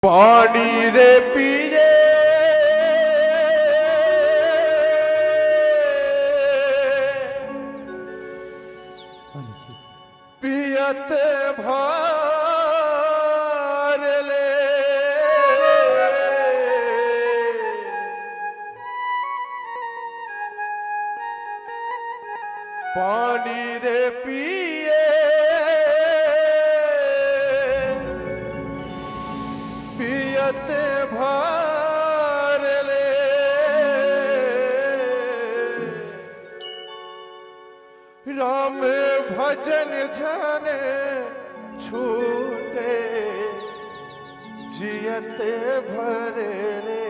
पानी रे पिए पियत भर ले पानी रे पिए पियत भर ले राम भजन झन छूटे जियत भर ले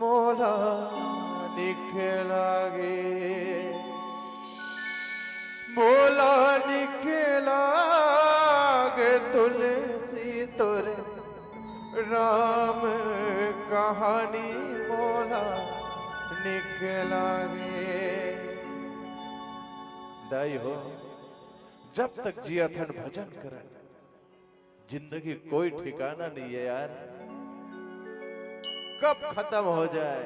मोला निखलागे मोला निखलागे तुलसी तोरे राम कहानी मोला निकलागे। दाई हो जब तक जियाथन भजन करन जिंदगी कोई ठिकाना नहीं है यार, कब खत्म हो जाए।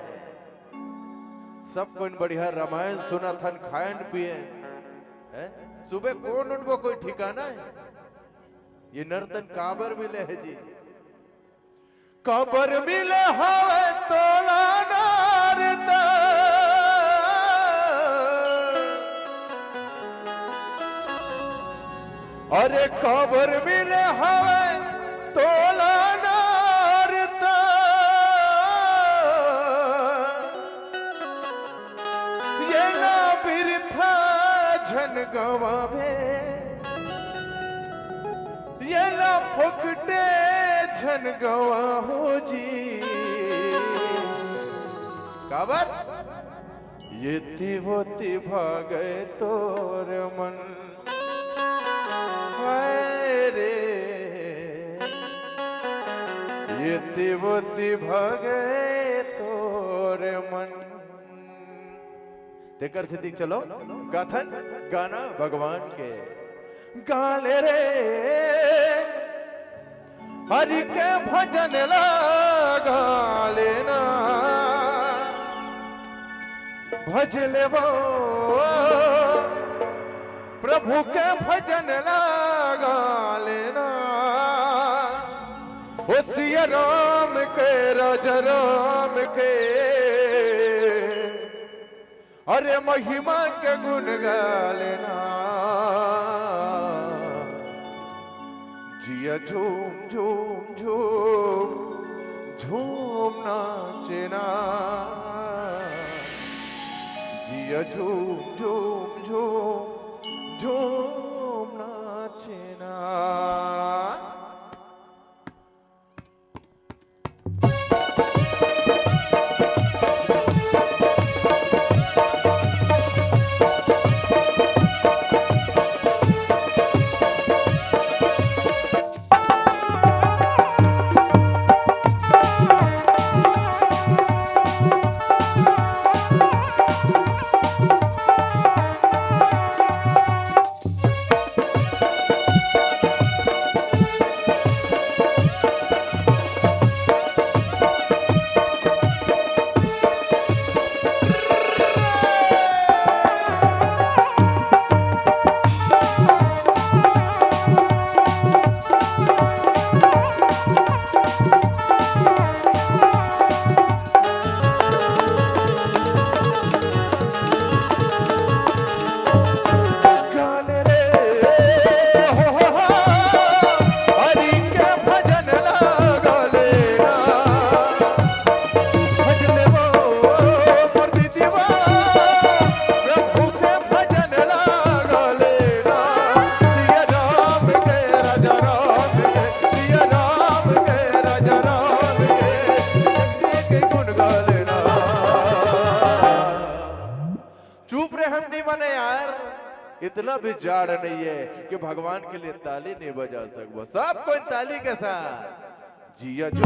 सब कोई बढ़िया रामायण सुना थन खायन पिए सुबह कौन उठबो कोई ठिकाना है। ये नर्तन काबर मिले है जी, कबर मिले हवे तोला नारदा अरे कबर मिले हवे तोला नारदा ये ना बिरथा झन गवावे ये ना फुकटे झन गवा हो जी काबर ये तिवोती भागे तोर मन हाय रे ये तिवोती भागे तोर मन। देकर सिद्धि चलो गाथन गाना भगवान के गाले रे हरि के भजन लगा लेना भज लेवो प्रभु के भजन लगा लेना हो सिया राम के राजा राम के अरे महिमा के गुण गा लेना जिया झूम झूम झूम झूम नाचना जिया झूम झूम झूम झूम नाचना। इतना भी जाड़ नहीं है कि भगवान के लिए ताली नहीं बजा सको। सब कोई ताली के साथ जिया जो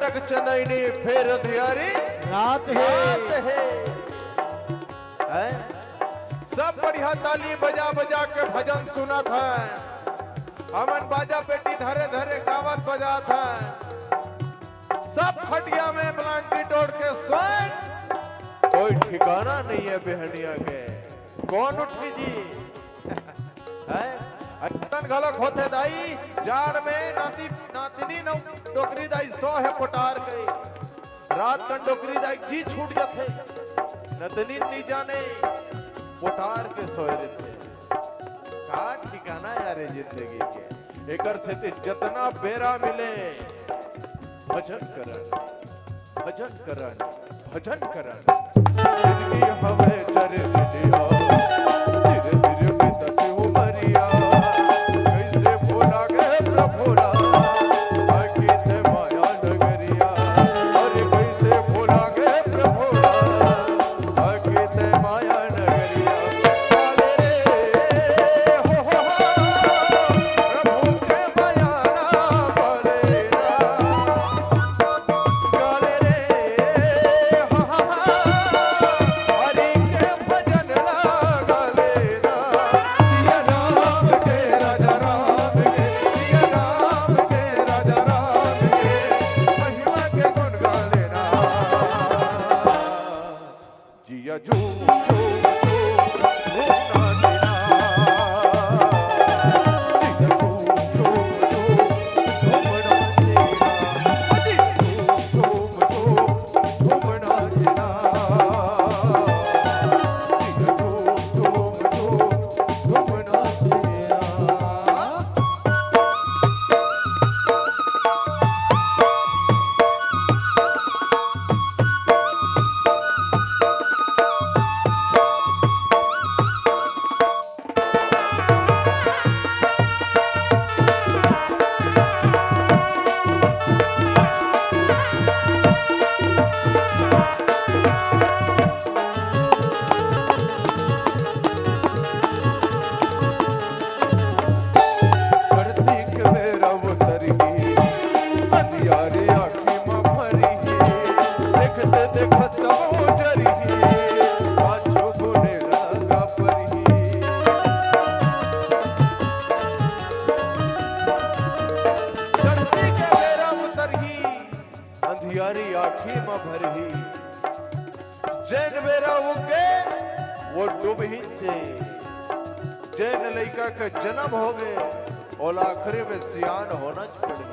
तक चनैनी फिर अंधियारी रात रात है। है। सब बढ़िया ताली बजा बजा के भजन सुना था। हमन बाजा पेटी धरे धरे गावत बजा था। सब खटिया में ब्लैंकेट ओढ़ के सोए। कोई ठिकाना नहीं है बेहनिया के। कौन उठी जी है? अटन गलक होते दाई जाड़ में नातिनी न डोकरी दाई सो है पोटार गई। रात कन डोकरी दाई जी छूट जाते नतनी नहीं जाने पोटार के सोए रहते। का ठिकाना यार जिंदगी के। एकर से जितना बेरा मिले भजन करन भजन करन भजन करन। जिंदगी हवे चरण दिया धीरे धीरे बीतत उमरिया। कैसे भोला गे प्रभुरा आखित माया नगरिया। अरे कैसे भोला गे प्रभुरा आखित माया नगरिया। काले रे हो प्रभु के माया ना बोले ना। काले रे हरि के भजन लगा लेना। सिया राम के राजा राम के सिया राम के राजा राम के महिमा के गुण गा लेना। जिया झूम झूम झूम घूमना देना। जिया झूम झूम झूम घूमना देना। अजी झूम झूम झूम घूमना देना। जिया झूम झूम झूम घूमना देना। करती के मेरा वो तरही अंधियारी आँखी में भरी। देखते देखत वो जरही पाछो गुने लगा परही। करती के मेरा वो तरही अंधियारी आँखी में भरी। जैन मेरा वो के वो डूब ही थे। जैन लड़का का जन्म हो गए और आखिरी में सियान होना चाहिए।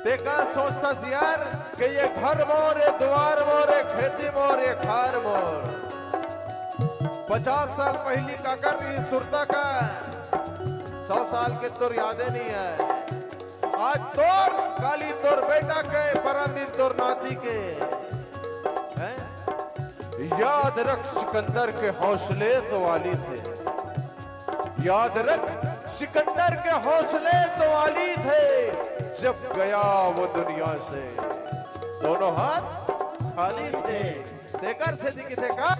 देखा सोचता सियार कि ये घर मोर ये द्वार मोर ये खेती मोर ये खार मोर। 50 साल पहली का कर रही सुरता का 100 साल के तोर यादें नहीं है। आज तोर काली तोर बेटा के परंदिन तोर नाती के हैं? याद रख सिकंदर के हौसले तो वाली थे। याद रख सिकंदर के हौसले तो वाली थे। जब गया वो दुनिया से दोनों हाथ खाली थे। देखकर से किसे का